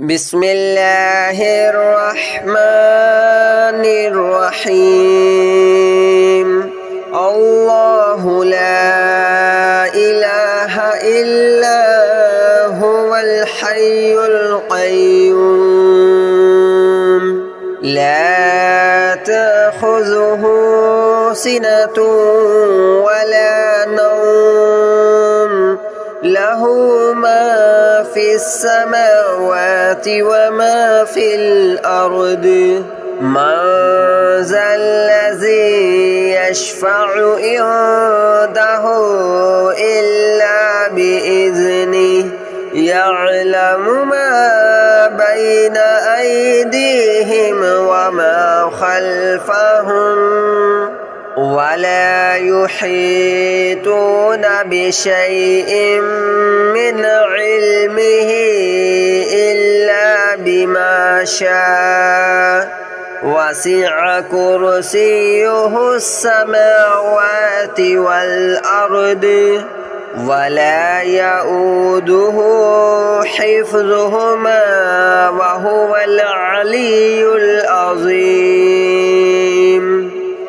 بسم الله الرحمن الرحيم الله لا إله إلا هو الحي القيوم لا تأخذه سنة ولا نوم له ما في السماوات وما في الأرض من ذا الذي يشفع عنده إلا بإذنه يعلم ما بين أيديهم وما خلفهم ولا يحيطون بشيء من علمه إلا بما شاء وسع كرسيه السماوات والأرض ولا يؤوده حفظهما وهو العلي العظيم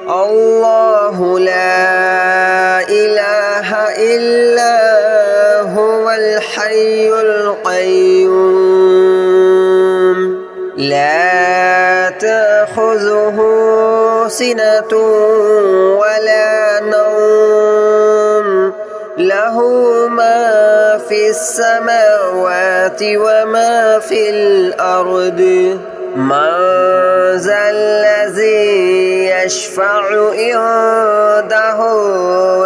الله لا إله إلا هو الحي القيوم لا تأخذه سنة ولا نوم له ما في السماوات وما في الأرض من ذا الذي يشفع عنده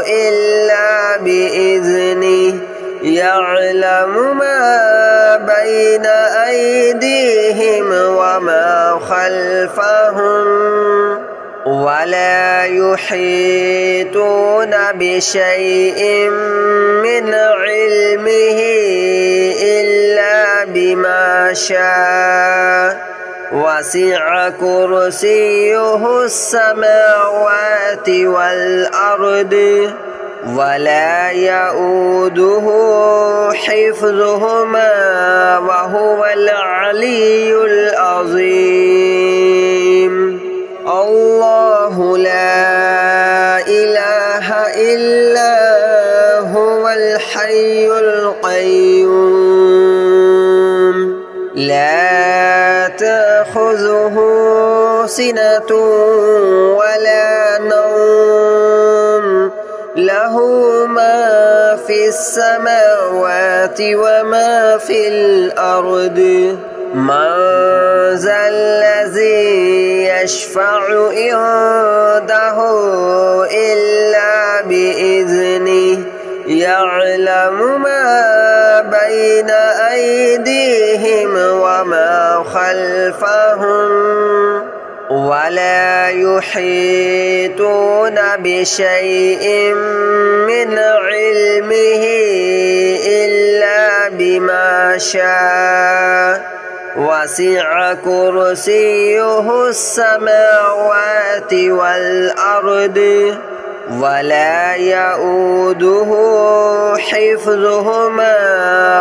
إلا بإذنه يعلم ما بين أيديهم وما خلفهم ولا يحيطون بشيء من علمه إلا بما شاء وسع كرسيه السماوات والأرض ولا يؤوده حفظهما وهو العلي العظيم الله لا إله إلا هو الحي القيوم لا تأخذه سنة ولا نوم له ما في السماوات وما في الأرض من ذا الذي يشفع عنده إلا بإذنه يعلم ما بين أيديهم وما خلفهم ولا يحيطون بشيء من علمه إلا بما شاء وسع كرسيه السماوات والأرض ولا يؤوده حفظهما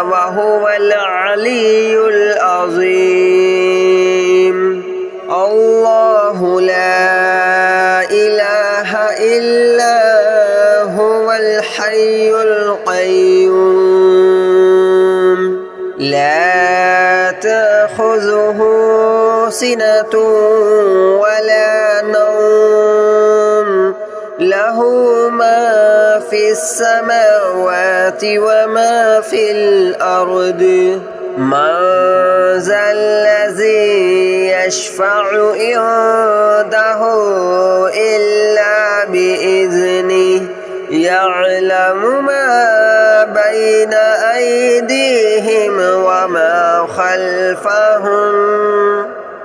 وهو العلي العظيم الله لا إله إلا هو الحي القيوم لا تأخذه سنة ولا نوم له ما في السماوات وما في الأرض من ذا الذي يشفع عنده إلا بإذنه يعلم ما بين أيديهم وما خلفهم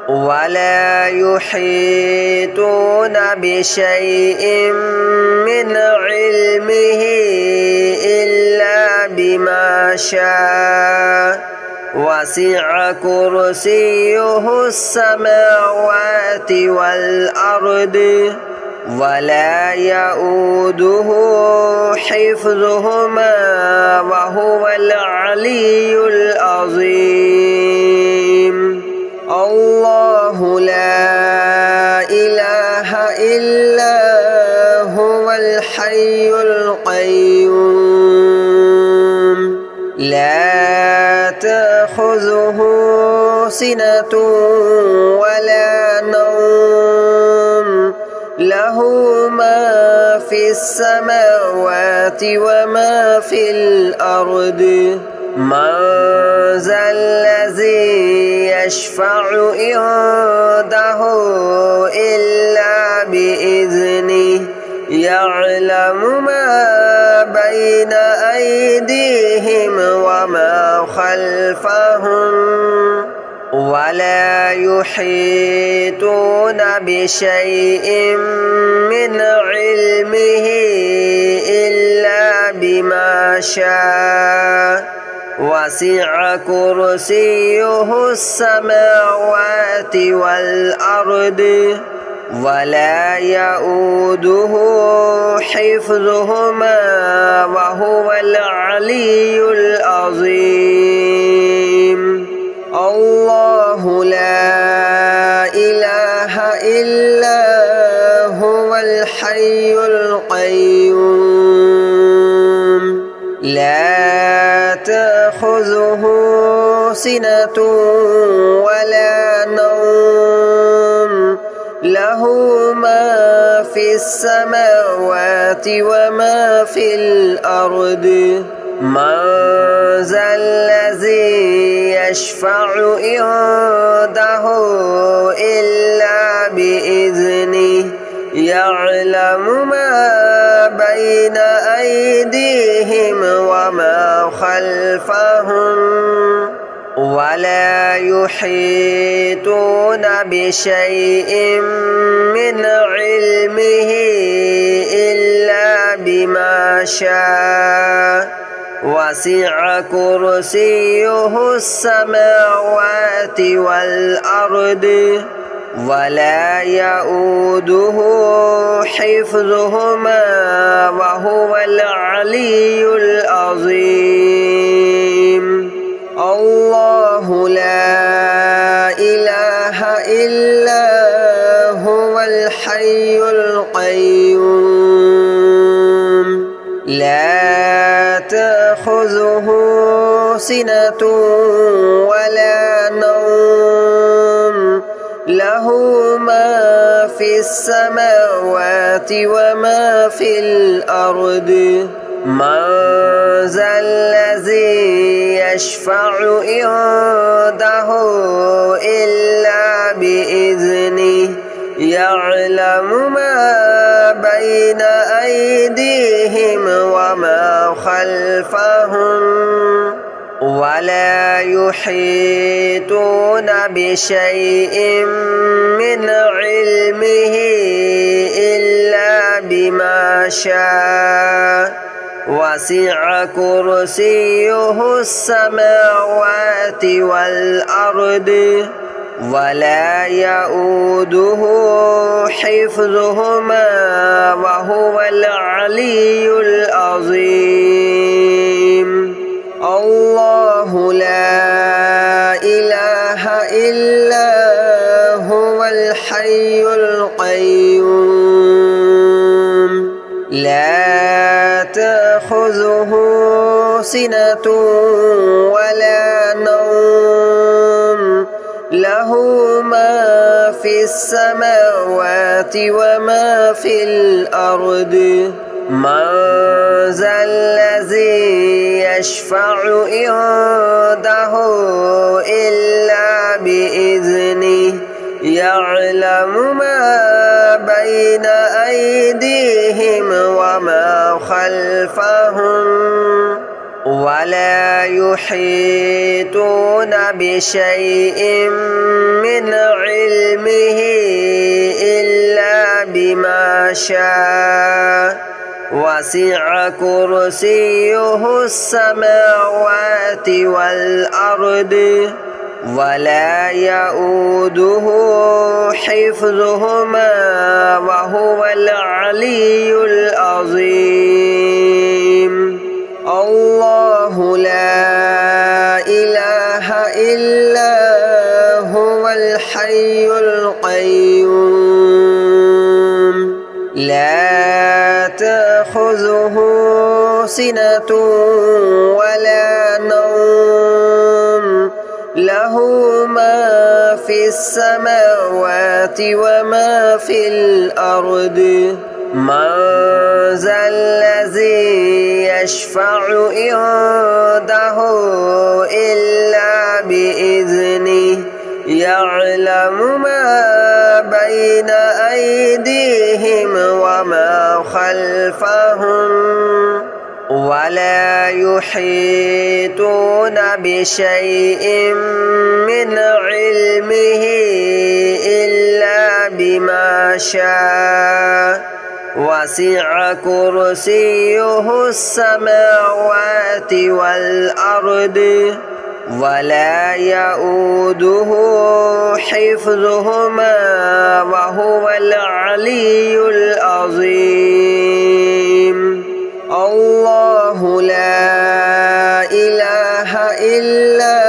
ولا يحيطون بشيء من علمه إلا بما شاء وسع كرسيه السماوات والأرض ولا يؤوده حفظهما وهو العلي العظيم. تأخذه سنة ولا نوم له ما في السماوات وما في الأرض من ذا الذي يشفع عنده إلا بإذنه يعلم ما بين أيديهم وما خلفهم ولا يحيطون بشيء من علمه إلا بما شاء وسع كرسيه السماوات والأرض ولا يؤوده حفظهما وهو العلي العظيم الله لا إله إلا هو الحي القيوم لا تأخذه سنة ولا نوم له ما في السماوات وما في الأرض من ذا الذي يشفع عنده إلا بإذنه يعلم ما بين أيديهم وما خلفهم ولا يحيطون بشيء من علمه إلا بما شاء وسع كرسيه السماوات والأرض ولا يؤوده حفظهما وهو العلي العظيم الله لا إله إلا هو الحي القيوم لا تأخذه سنة ولا نوم له ما في السماوات وما في الأرض من ذا الذي يشفع عنده إلا بإذنه يعلم ما بين أيديهم وما خلفهم ولا يحيطون بشيء من علمه إلا بما شاء وسع كرسيه السماوات والأرض ولا يؤوده حفظهما وهو العلي العظيم الله لا إله إلا هو الحي القيوم لا تأخذه سنة ولا نوم له ما في السماوات وما في الأرض من ذا الذي يشفع عنده إلا بإذنه يعلم ما بين أيديهم وما خلفهم ولا يحيطون بشيء من علمه إلا بما شاء وسع كرسيه السماوات والأرض ولا يؤوده حفظهما وهو العلي العظيم الله لا إله إلا هو الحي القيوم لا تأخذه سنة ولا نوم له له ما في السماوات وما في الأرض من ذا الذي يشفع عنده إلا بإذنه يعلم ما بين أيديهم وما خلفهم ولا يحيطون بشيء من علمه إلا بما شاء وسع كرسيه السماوات والأرض ولا يؤوده حفظهما وهو العلي العظيم الله لا إله إلا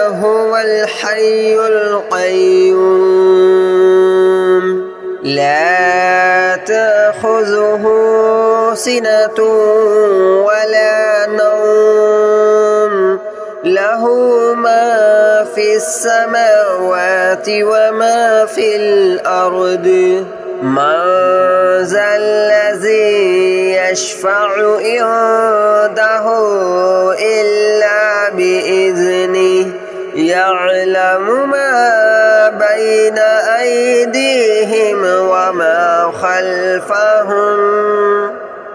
هو الحي القيوم لا تأخذه سنة ولا نوم له ما في السماوات وما في الأرض من ذا الذي يشفع عنده إلا بإذنه يعلم ما بين أيديهم وما خلفهم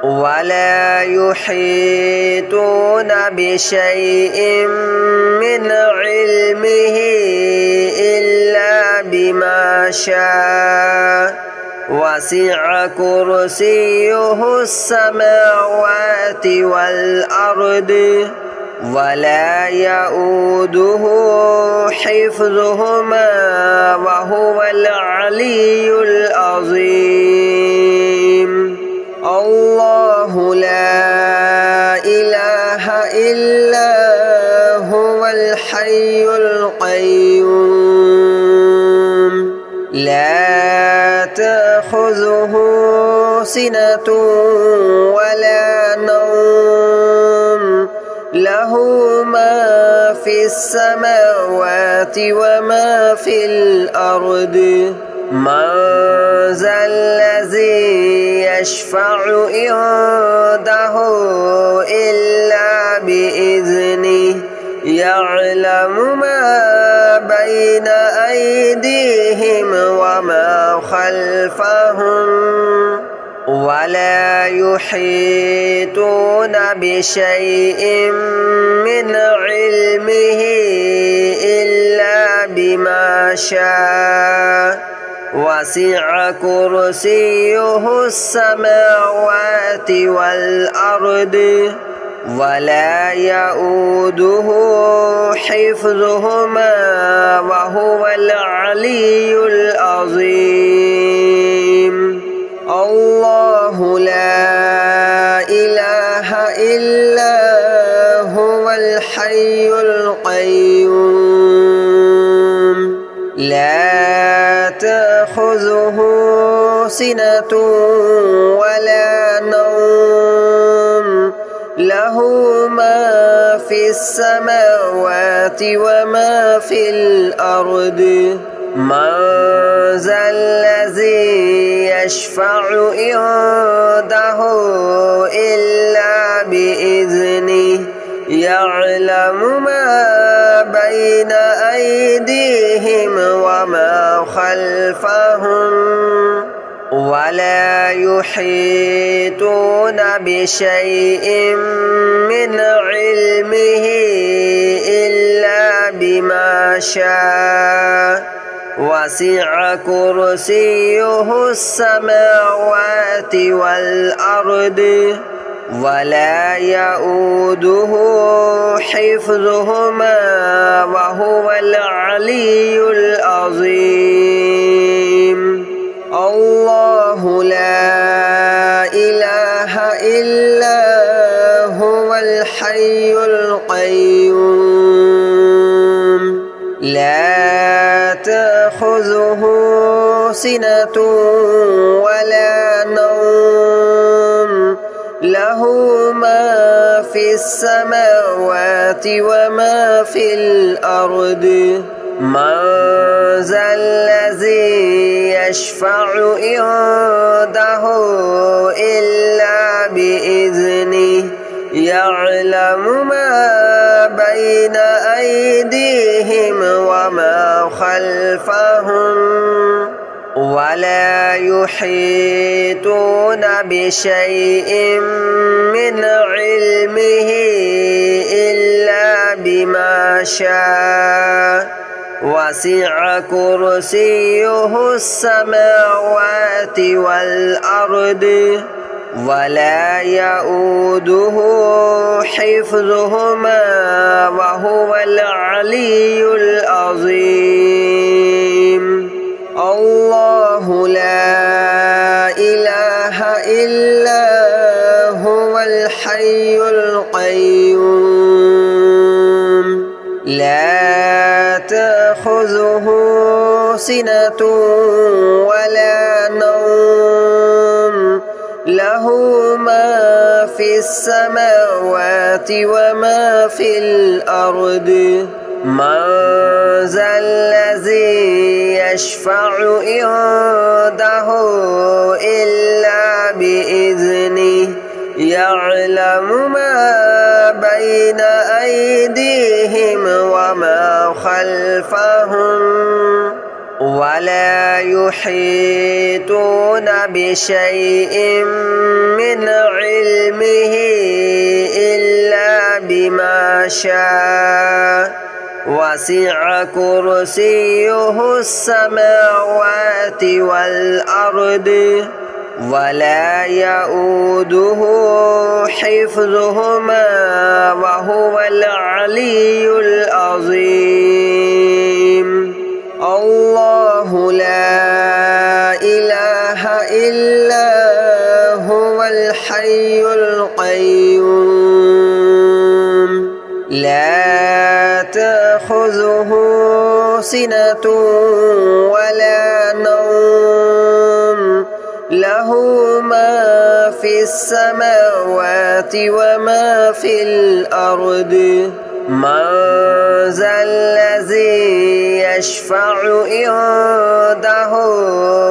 ولا يحيطون بشيء من علمه إلا بما شاء وسع كرسيه السماوات والأرض ولا يؤوده حفظهما وهو العلي العظيم الله لا إله إلا هو الحي القيوم لا تأخذه سنة ولا نوم له ما في السماوات وما في الأرض من ذا الذي يشفع عنده إلا بإذنه يعلم ما بين أيديهم وما خلفهم ولا يحيطون بشيء من علمه إلا بما شاء وسع كرسيه السماوات والأرض ولا يؤوده حفظهما وهو العلي العظيم الله لا إله إلا هو الحي القيوم لا تأخذه سنة ولا نوم له ما في السماوات وما في الأرض من ذا الذي يشفع عنده إلا بإذنه يعلم ما بين أيديهم وما خلفهم ولا يحيطون بشيء من علمه إلا بما شاء وسع كرسيه السماوات والأرض ولا يؤوده حفظهما وهو العلي العظيم الله لا إله إلا هو الحي القيوم لا تأخذه سنة ولا نوم له له ما في السماوات وما في الأرض من ذا الذي يشفع عنده إلا بإذنه يعلم ما بين أيديهم وما خلفهم ولا يحيطون بشيء من علمه إلا بما شاء وسع كرسيه السماوات والأرض ولا يؤوده حفظهما وهو العلي العظيم الله لا إله إلا هو الحي القيوم لا تأخذه سنة ولا نوم له ما في السماوات وما في الأرض من ذا الذي يشفع عنده إلا بإذنه يعلم ما بين أيديهم وما خلفهم ولا يحيطون بشيء من علمه إلا بما شاء وسع كرسيه السماوات والأرض ولا يؤوده حفظهما وهو العلي العظيم الله لا إله إلا هو الحي القيوم لا تأخذه سنة ولا نوم له ما في السماوات وما في الأرض من ذا الذي يشفع عنده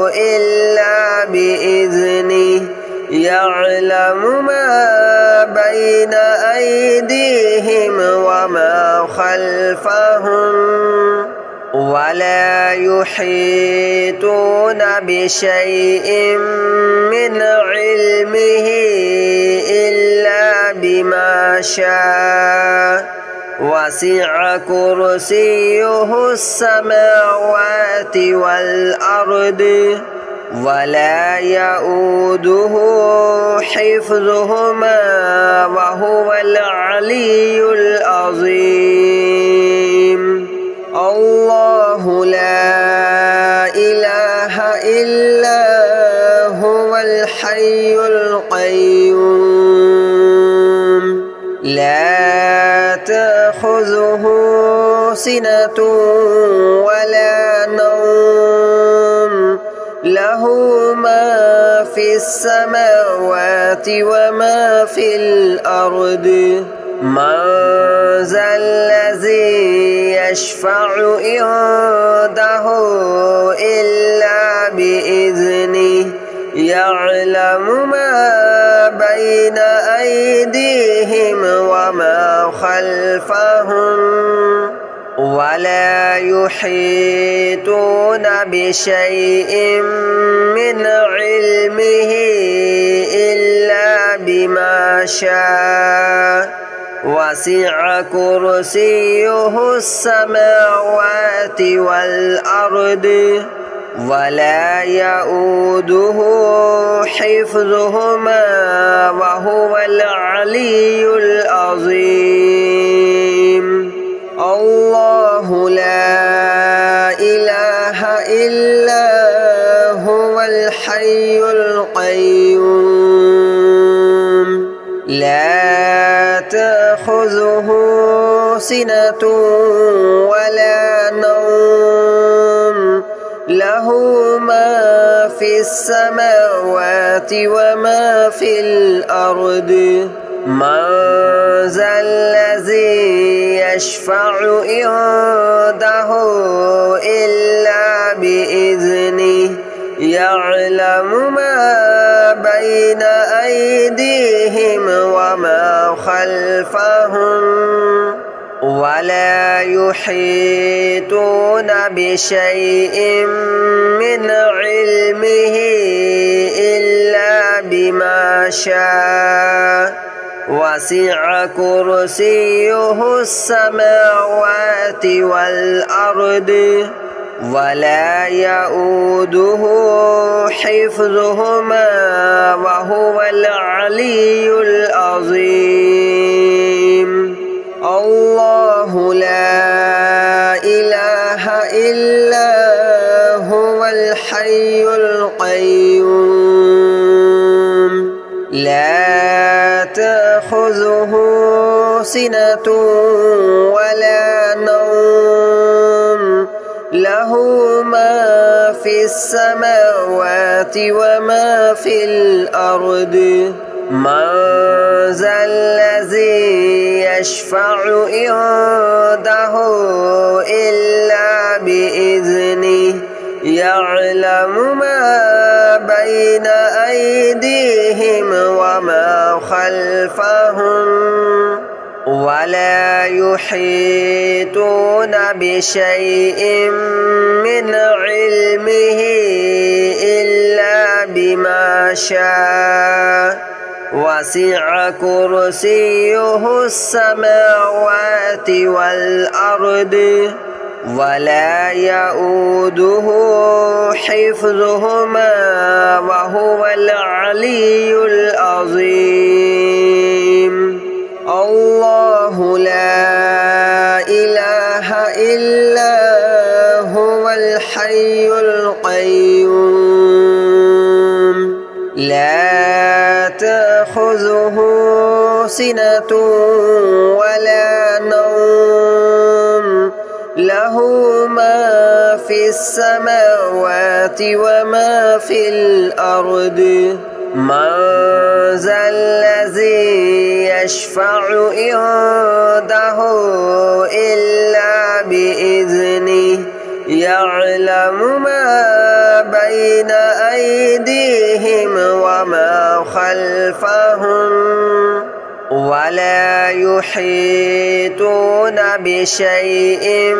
إلا بإذنه يعلم ما بين أيديهم وما خلفهم ولا يحيطون بشيء من علمه إلا بما شاء وسع كرسيه السماوات والأرض ولا يؤوده حفظهما وهو العلي العظيم الله لا إله إلا هو الحي القيوم لا تأخذه سنة ولا نوم له ما في السماوات وما في الأرض من ذا الذي يشفع عنده إلا بإذنه يعلم ما بين أيديهم وما خلفهم ولا يحيطون بشيء من علمه إلا بما شاء وسع كرسيه السماوات والأرض ولا يؤوده حفظهما وهو العلي العظيم الله لا إله إلا هو الحي القيوم لا تأخذه سنة ولا نوم له ما في السماوات وما في الأرض من ذا الذي يشفع عنده إلا بإذنه يعلم ما بين أيديهم وما خلفهم ولا يحيطون بشيء من علمه إلا بما شاء وسع كرسيه السماوات والأرض ولا يؤوده حفظهما وهو العلي العظيم الله لا إله إلا هو الحي القيوم لا تأخذه سنة ولا نوم له ما في السماوات وما في الأرض من ذا الذي يشفع عنده إلا بإذنه يعلم ما بين أيديهم وما خلفهم ولا يحيطون بشيء من علمه إلا بما شاء وسع كرسيه السماوات والأرض ولا يؤوده حفظهما وهو العلي العظيم الله لا إله إلا هو الحي القيوم لا تأخذه سنة ولا نوم له ما في السماوات وما في الأرض من ذا الذي يشفع عنده إلا بإذنه يعلم ما بين أيديهم وما خلفهم ولا يحيطون بشيء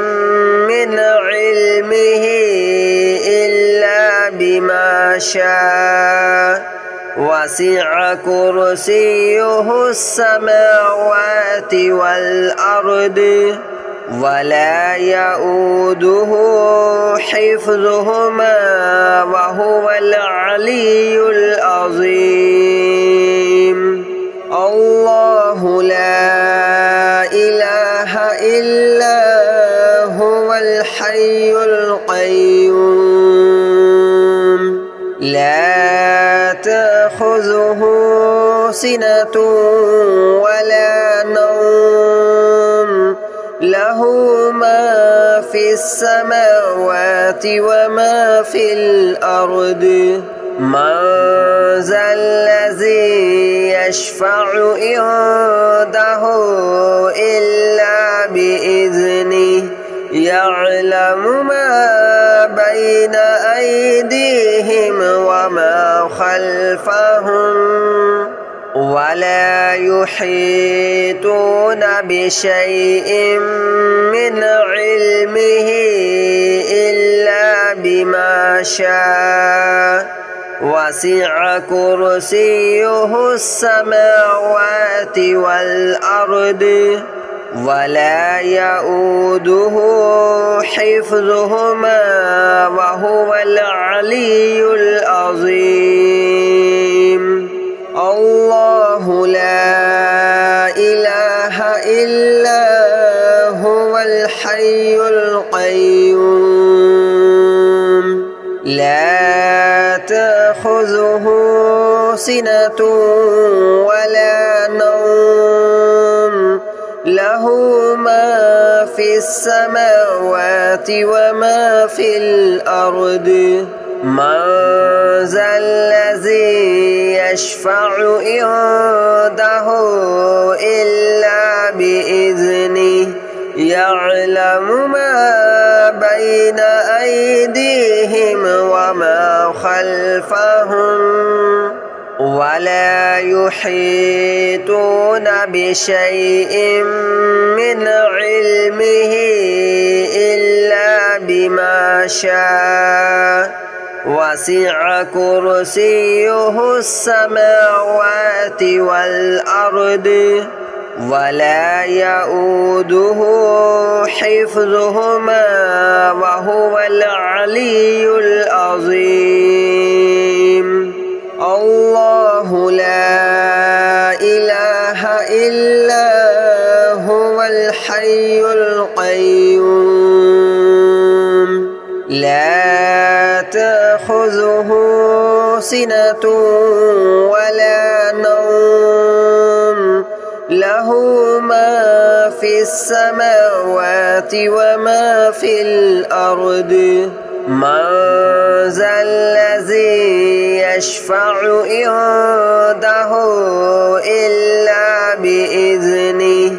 من علمه إلا بما شاء وسع كرسيه السماوات والأرض ولا يؤوده حفظهما وهو العلي العظيم الله لا إله إلا هو الحي القيوم لا تأخذه سنة ولا نوم له ما في السماوات وما في الأرض من ذا الذي يشفع عنده إلا بإذنه يعلم ما بين أيديهم وما خلفهم ولا يحيطون بشيء من علمه إلا بما شاء وسع كرسيه السماوات والأرض ولا يؤوده حفظهما وهو العلي العظيم الله لا إله إلا هو الحي القيوم لا تأخذه سنة ولا نوم له ما في السماوات وما في الأرض من ذا الذي يشفع عنده إلا بإذنه يعلم ما بين أيديهم وما خلفهم ولا يحيطون بشيء من علمه إلا بما شاء وسع كرسيه السماوات والأرض ولا يؤوده حفظهما وهو العلي العظيم الله لا إله إلا هو الحي القيوم لا تأخذه سنة ولا نوم له ما في السماوات وما في الأرض من ذا الذي يشفع عنده إلا بإذنه